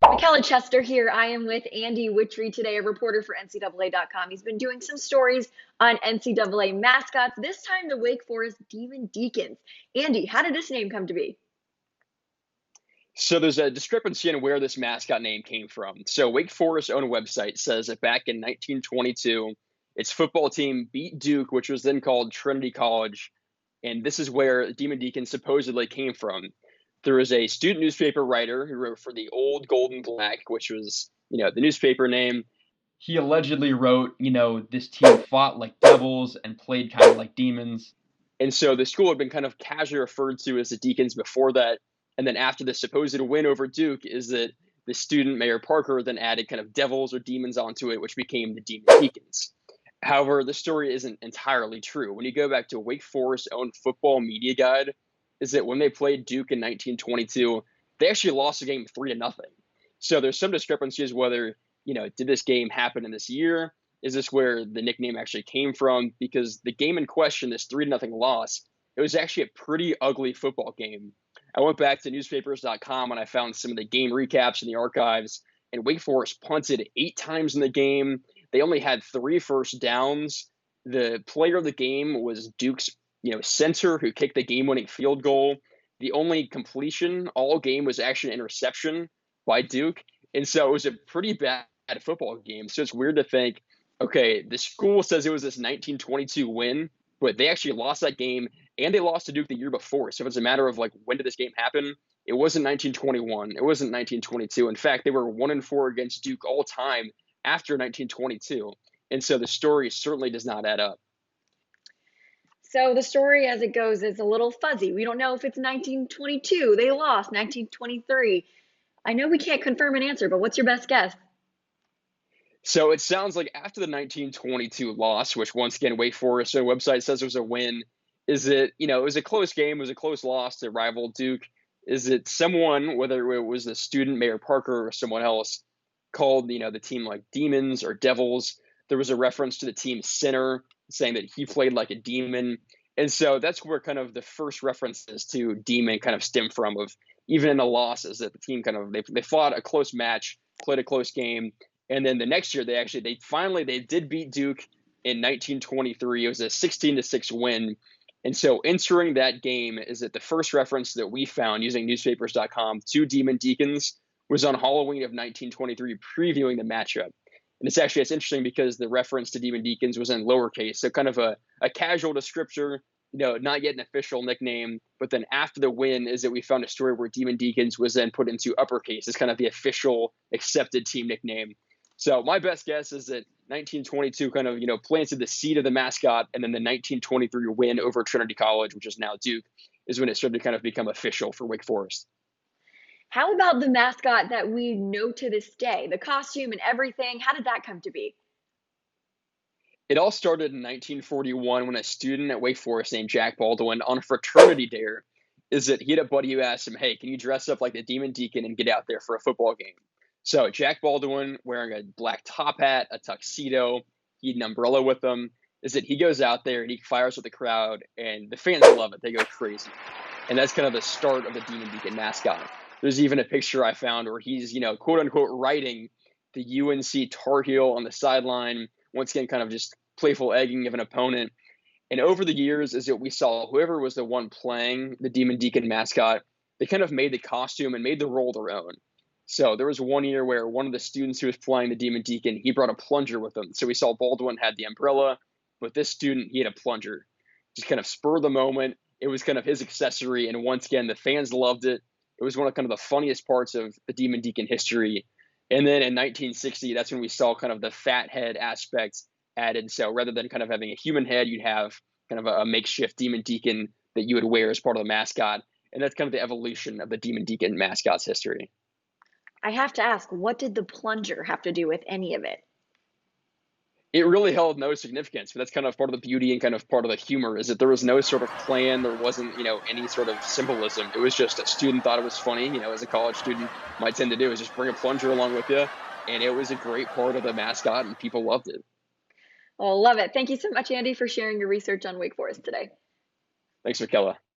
Michaela Chester here. I am with Andy Witchery today, a reporter for NCAA.com. He's been doing some stories on NCAA mascots, this time the Wake Forest Demon Deacons. Andy, how did this name come to be? So there's a discrepancy in where this mascot name came from. So Wake Forest's own website says that back in 1922, its football team beat Duke, which was then called Trinity College, and this is where Demon Deacon supposedly came from. There was a student newspaper writer who wrote for the Old Golden Black, which was, the newspaper name. He allegedly wrote, this team fought like devils and played kind of like demons. And so the school had been kind of casually referred to as the Deacons before that. And then after the supposed win over Duke is that the student, Mayor Parker, then added kind of devils or demons onto it, which became the Demon Deacons. However, the story isn't entirely true. When you go back to Wake Forest's own football media guide, is that when they played Duke in 1922, they actually lost the game 3-0. So there's some discrepancy as whether, did this game happen in this year? Is this where the nickname actually came from? Because the game in question, this 3-0 loss, it was actually a pretty ugly football game. I went back to newspapers.com and I found some of the game recaps in the archives, and Wake Forest punted 8 times in the game. They only had 3 first downs. The player of the game was Duke's, center who kicked the game-winning field goal. The only completion all game was actually an interception by Duke. And so it was a pretty bad football game. So it's weird to think, okay, the school says it was this 1922 win, but they actually lost that game, and they lost to Duke the year before. So if it's a matter of like, when did this game happen? It wasn't 1921. It wasn't 1922. In fact, they were 1-4 against Duke all time after 1922. And so the story certainly does not add up. So the story as it goes is a little fuzzy. We don't know if it's 1922. They lost 1923. I know we can't confirm an answer, but what's your best guess? So it sounds like after the 1922 loss, which once again, Wake Forest website says it was a win, is it, it was a close game, it was a close loss to rival Duke. Is it someone, whether it was the student, Mayor Parker, or someone else, called, the team like demons or devils? There was a reference to the team Sinner, saying that he played like a demon. And so that's where kind of the first references to demon kind of stem from, of even in the losses that the team kind of, they fought a close match, played a close game. And then the next year, they did beat Duke in 1923. It was a 16-6 win. And so entering that game is that the first reference that we found using newspapers.com to Demon Deacons was on Halloween of 1923, previewing the matchup. And it's interesting because the reference to Demon Deacons was in lowercase, so kind of a casual descriptor, not yet an official nickname. But then after the win is that we found a story where Demon Deacons was then put into uppercase as kind of the official accepted team nickname. So my best guess is that 1922 kind of, planted the seed of the mascot, and then the 1923 win over Trinity College, which is now Duke, is when it started to kind of become official for Wake Forest. How about the mascot that we know to this day, the costume and everything? How did that come to be? It all started in 1941 when a student at Wake Forest named Jack Baldwin, on a fraternity dare, is that he had a buddy who asked him, hey, can you dress up like the Demon Deacon and get out there for a football game? So Jack Baldwin, wearing a black top hat, a tuxedo, he had an umbrella with him, is that he goes out there and he fires with the crowd, and the fans love it. They go crazy. And that's kind of the start of the Demon Deacon mascot. There's even a picture I found where he's, quote unquote, riding the UNC Tar Heel on the sideline, once again, kind of just playful egging of an opponent. And over the years, is that we saw whoever was the one playing the Demon Deacon mascot, they kind of made the costume and made the role their own. So there was one year where one of the students who was playing the Demon Deacon, he brought a plunger with him. So we saw Baldwin had the umbrella, but this student, he had a plunger. Just kind of spur of the moment. It was kind of his accessory. And once again, the fans loved it. It was one of kind of the funniest parts of the Demon Deacon history. And then in 1960, that's when we saw kind of the fat head aspect added. So rather than kind of having a human head, you'd have kind of a makeshift Demon Deacon that you would wear as part of the mascot. And that's kind of the evolution of the Demon Deacon mascot's history. I have to ask, what did the plunger have to do with any of it? It really held no significance, but that's kind of part of the beauty and kind of part of the humor is that there was no sort of plan. There wasn't, any sort of symbolism. It was just a student thought it was funny, as a college student might tend to do, is just bring a plunger along with you. And it was a great part of the mascot, and people loved it. Oh, love it. Thank you so much, Andy, for sharing your research on Wake Forest today. Thanks, Michaela.